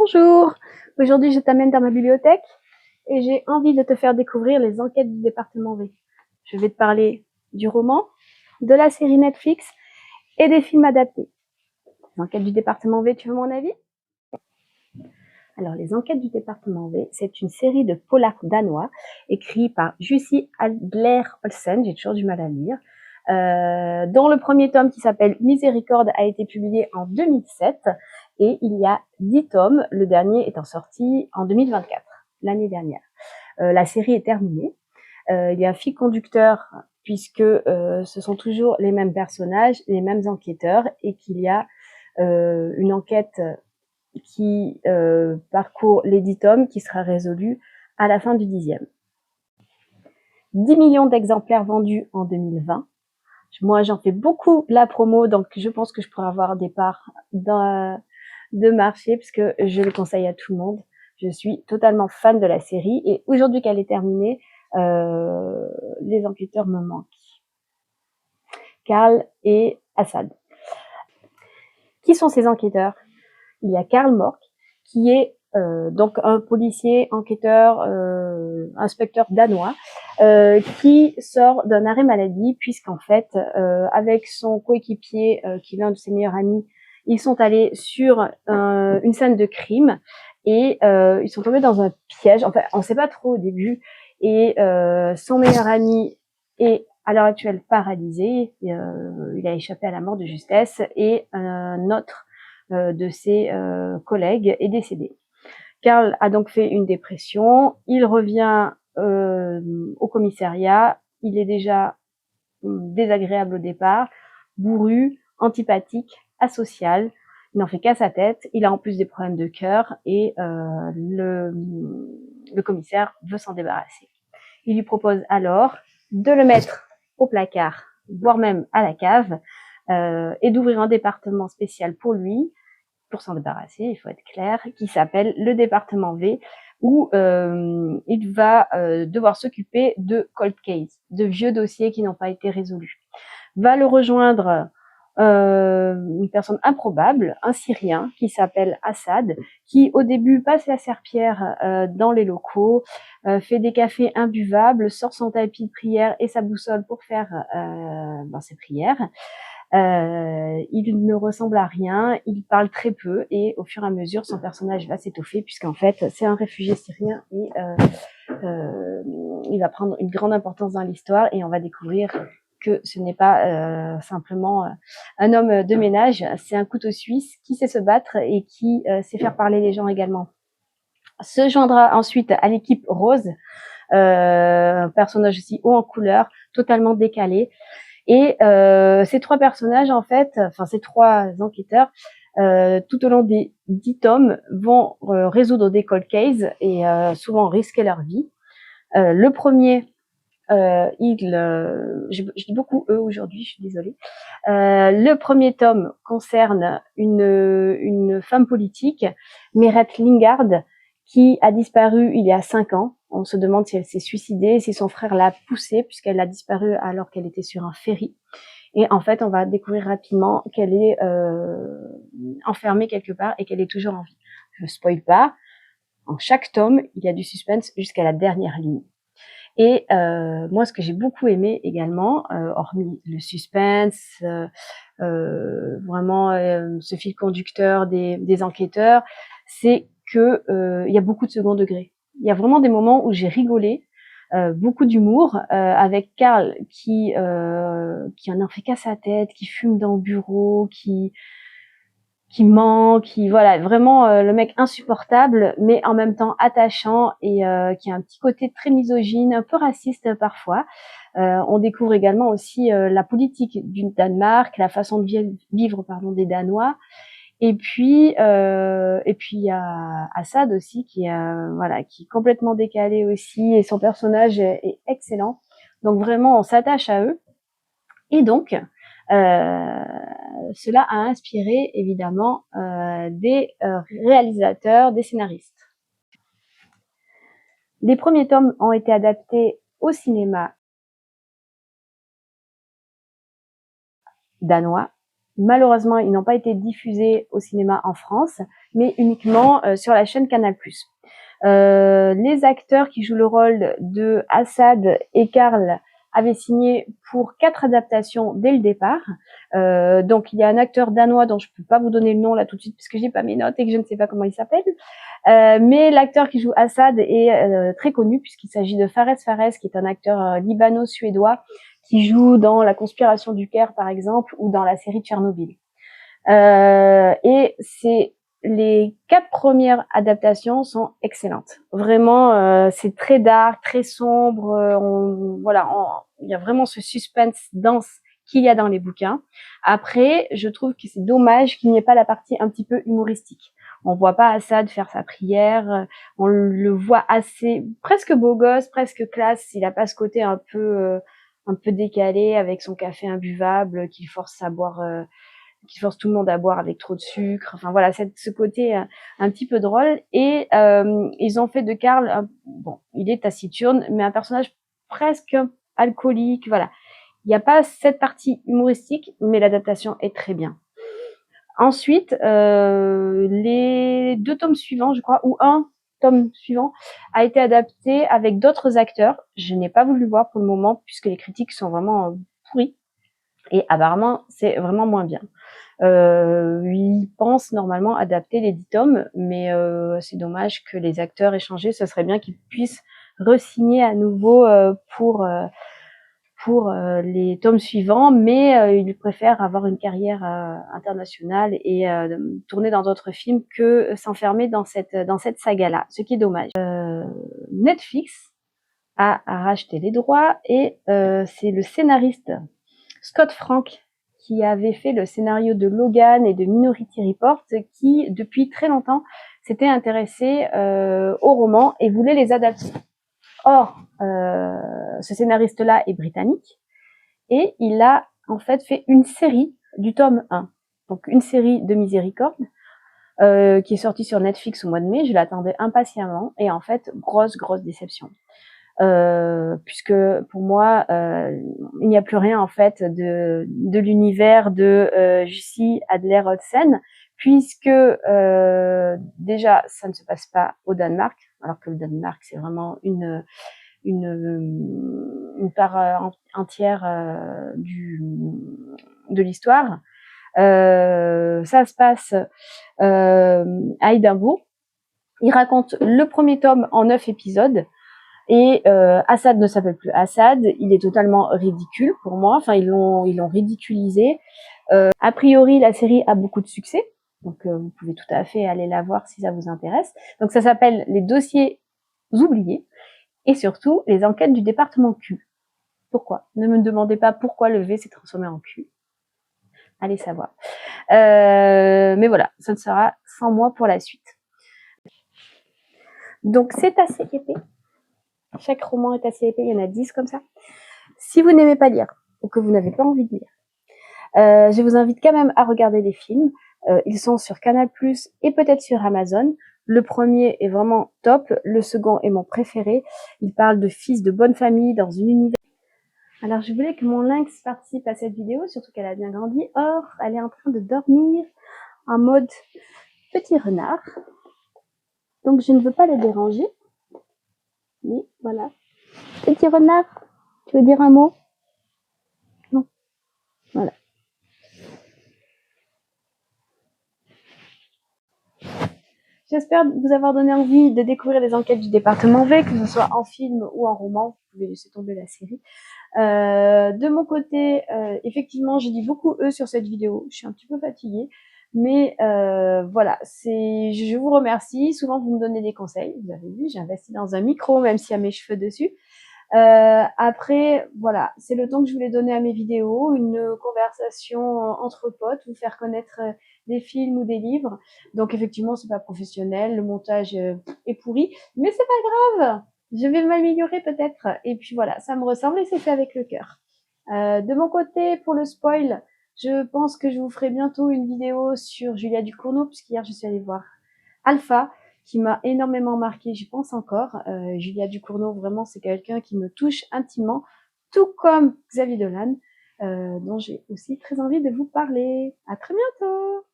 Bonjour, aujourd'hui je t'amène dans ma bibliothèque et j'ai envie de te faire découvrir les enquêtes du département V. Je vais te parler du roman, de la série Netflix et des films adaptés. Les enquêtes du département V, tu veux mon avis? Alors, les enquêtes du département V, c'est une série de polars danois écrits par Jussi Adler-Olsen, j'ai toujours du mal à lire, dont le premier tome qui s'appelle Miséricorde a été publié en 2007 et il y a 10 tomes, le dernier étant sorti en 2024, l'année dernière. La série est terminée. Il y a un fil conducteur puisque ce sont toujours les mêmes personnages, les mêmes enquêteurs et qu'il y a une enquête qui parcourt les 10 tomes qui sera résolue à la fin du 10e. 10 millions d'exemplaires vendus en 2020. Moi, j'en fais beaucoup la promo, donc je pense que je pourrais avoir des parts de marché, parce que je le conseille à tout le monde. Je suis totalement fan de la série, et aujourd'hui qu'elle est terminée, les enquêteurs me manquent. Karl et Assad. Qui sont ces enquêteurs? Il y a Karl Mork, qui est donc un policier, enquêteur, inspecteur danois, qui sort d'un arrêt maladie, puisqu'en fait, avec son coéquipier, qui est l'un de ses meilleurs amis, ils sont allés sur une scène de crime et ils sont tombés dans un piège. Enfin, on ne sait pas trop au début. Et son meilleur ami est à l'heure actuelle paralysé. Il a échappé à la mort de justesse et un autre de ses collègues est décédé. Karl a donc fait une dépression, il revient au commissariat, il est déjà désagréable au départ, bourru, antipathique, asocial, il n'en fait qu'à sa tête, il a en plus des problèmes de cœur et le commissaire veut s'en débarrasser. Il lui propose alors de le mettre au placard, voire même à la cave, et d'ouvrir un département spécial pour lui, pour s'en débarrasser, il faut être clair, qui s'appelle le département V, où il va devoir s'occuper de cold case, de vieux dossiers qui n'ont pas été résolus. Va le rejoindre une personne improbable, un Syrien qui s'appelle Assad, qui au début passe la serpillière dans les locaux, fait des cafés imbuvables, sort son tapis de prière et sa boussole pour faire ses prières. Il ne ressemble à rien, il parle très peu et au fur et à mesure son personnage va s'étoffer puisqu'en fait c'est un réfugié syrien et il va prendre une grande importance dans l'histoire et on va découvrir que ce n'est pas simplement un homme de ménage, c'est un couteau suisse qui sait se battre et qui sait faire parler les gens également. Se joindra ensuite à l'équipe Rose, un personnage aussi haut en couleur, totalement décalé. Et ces trois personnages, en fait, enfin ces trois enquêteurs, tout au long des 10 tomes, vont résoudre des cold cases et souvent risquer leur vie. Le premier, je dis beaucoup eux aujourd'hui, je suis désolée. Le premier tome concerne une femme politique, Meret Lingard, qui a disparu il y a 5 ans. On se demande si elle s'est suicidée, si son frère l'a poussée, puisqu'elle a disparu alors qu'elle était sur un ferry. Et en fait, on va découvrir rapidement qu'elle est enfermée quelque part et qu'elle est toujours en vie. Je ne spoil pas. En chaque tome, il y a du suspense jusqu'à la dernière ligne. Et moi, ce que j'ai beaucoup aimé également, hormis le suspense, vraiment ce fil conducteur des enquêteurs, c'est que il y a beaucoup de second degré. Il y a vraiment des moments où j'ai rigolé, beaucoup d'humour, avec Karl qui en a fait qu'à sa tête, qui fume dans le bureau, qui ment, qui voilà, vraiment le mec insupportable, mais en même temps attachant et qui a un petit côté très misogyne, un peu raciste parfois. On découvre également aussi la politique du Danemark, la façon de vivre des Danois. Et puis il y a Assad aussi qui qui est complètement décalé aussi et son personnage est excellent. Donc vraiment on s'attache à eux. Et donc cela a inspiré évidemment des réalisateurs, des scénaristes. Les premiers tomes ont été adaptés au cinéma danois. Malheureusement, ils n'ont pas été diffusés au cinéma en France. mais uniquement sur la chaîne Canal+. Les acteurs qui jouent le rôle de Assad et Karl avaient signé pour 4 adaptations dès le départ. Donc il y a un acteur danois dont je peux pas vous donner le nom là tout de suite parce que j'ai pas mes notes et que je ne sais pas comment il s'appelle. Mais l'acteur qui joue Assad est très connu puisqu'il s'agit de Fares Fares, qui est un acteur libano-suédois qui joue dans La Conspiration du Caire par exemple ou dans la série Tchernobyl. Et les 4 premières adaptations sont excellentes. Vraiment, c'est très dark, très sombre. Il y a vraiment ce suspense dense qu'il y a dans les bouquins. Après, je trouve que c'est dommage qu'il n'y ait pas la partie un petit peu humoristique. On voit pas Assad faire sa prière. On le voit assez, presque beau gosse, presque classe. Il a pas ce côté un peu décalé avec son café imbuvable qu'il force à boire. Qui force tout le monde à boire avec trop de sucre. Enfin voilà, ce côté un petit peu drôle. Et ils ont fait de Karl, bon, il est taciturne, mais un personnage presque alcoolique. Voilà, il n'y a pas cette partie humoristique, mais l'adaptation est très bien. Ensuite, les 2 tomes suivants, je crois, ou un tome suivant, a été adapté avec d'autres acteurs. Je n'ai pas voulu voir pour le moment, puisque les critiques sont vraiment pourries. Et apparemment, c'est vraiment moins bien. Ils pensent normalement adapter les 10 tomes, mais c'est dommage que les acteurs aient changé. Ce serait bien qu'ils puissent re-signer à nouveau pour les tomes suivants, mais ils préfèrent avoir une carrière internationale et tourner dans d'autres films que s'enfermer dans cette saga-là, ce qui est dommage. Netflix a racheté les droits et c'est le scénariste Scott Frank qui avait fait le scénario de Logan et de Minority Report, qui depuis très longtemps s'était intéressé aux romans et voulait les adapter. Or, ce scénariste-là est britannique et il a en fait une série du tome 1, donc une série de Miséricorde, qui est sortie sur Netflix au mois de mai. Je l'attendais impatiemment et en fait, grosse déception. Puisque pour moi, il n'y a plus rien en fait de l'univers de Jussi Adler-Hodgsen, puisque déjà ça ne se passe pas au Danemark, alors que le Danemark c'est vraiment une part entière de l'histoire. Ça se passe à Édimbourg. Il raconte le premier tome en 9 épisodes. Et Assad ne s'appelle plus Assad, il est totalement ridicule pour moi. Enfin, ils l'ont ridiculisé. A priori, la série a beaucoup de succès, donc vous pouvez tout à fait aller la voir si ça vous intéresse. Donc ça s'appelle Les dossiers oubliés et surtout les enquêtes du département Q. Pourquoi? Ne me demandez pas pourquoi le V s'est transformé en Q. Allez savoir. Mais voilà, ça ne sera sans moi pour la suite. Donc c'est assez épais. Chaque roman est assez épais, il y en a 10 comme ça. Si vous n'aimez pas lire ou que vous n'avez pas envie de lire, je vous invite quand même à regarder les films. Ils sont sur Canal+ et peut-être sur Amazon. Le premier est vraiment top, le second est mon préféré. Il parle de fils de bonne famille dans une univers. Alors je voulais que mon lynx participe à cette vidéo, surtout qu'elle a bien grandi. Or, elle est en train de dormir en mode petit renard. Donc je ne veux pas le déranger. Mais voilà. Petit renard, tu veux dire un mot? Non. Voilà. J'espère vous avoir donné envie de découvrir les enquêtes du département V, que ce soit en film ou en roman. Vous pouvez laisser tomber la série. De mon côté, effectivement, j'ai dit beaucoup eux sur cette vidéo. Je suis un petit peu fatiguée. Mais voilà, je vous remercie. Souvent, vous me donnez des conseils. Vous avez vu, j'ai investi dans un micro, même s'il y a mes cheveux dessus. Après, voilà, c'est le temps que je voulais donner à mes vidéos, une conversation entre potes, vous faire connaître des films ou des livres. Donc effectivement, c'est pas professionnel, le montage est pourri, mais c'est pas grave, je vais m'améliorer peut-être. Et puis voilà, ça me ressemble et c'est fait avec le cœur. De mon côté, pour le spoil, je pense que je vous ferai bientôt une vidéo sur Julia Ducournau, puisqu'hier je suis allée voir Alpha, qui m'a énormément marqué, j'y pense encore. Julia Ducournau, vraiment, c'est quelqu'un qui me touche intimement, tout comme Xavier Dolan, dont j'ai aussi très envie de vous parler. À très bientôt!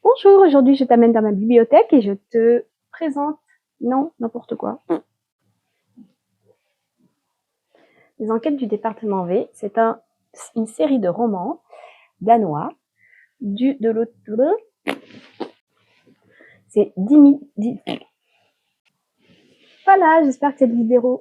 Bonjour, aujourd'hui je t'amène dans ma bibliothèque et je te présente, non, n'importe quoi. Les enquêtes du département V, c'est une série de romans danois de l'auteur. C'est 10 000. Voilà, j'espère que cette vidéo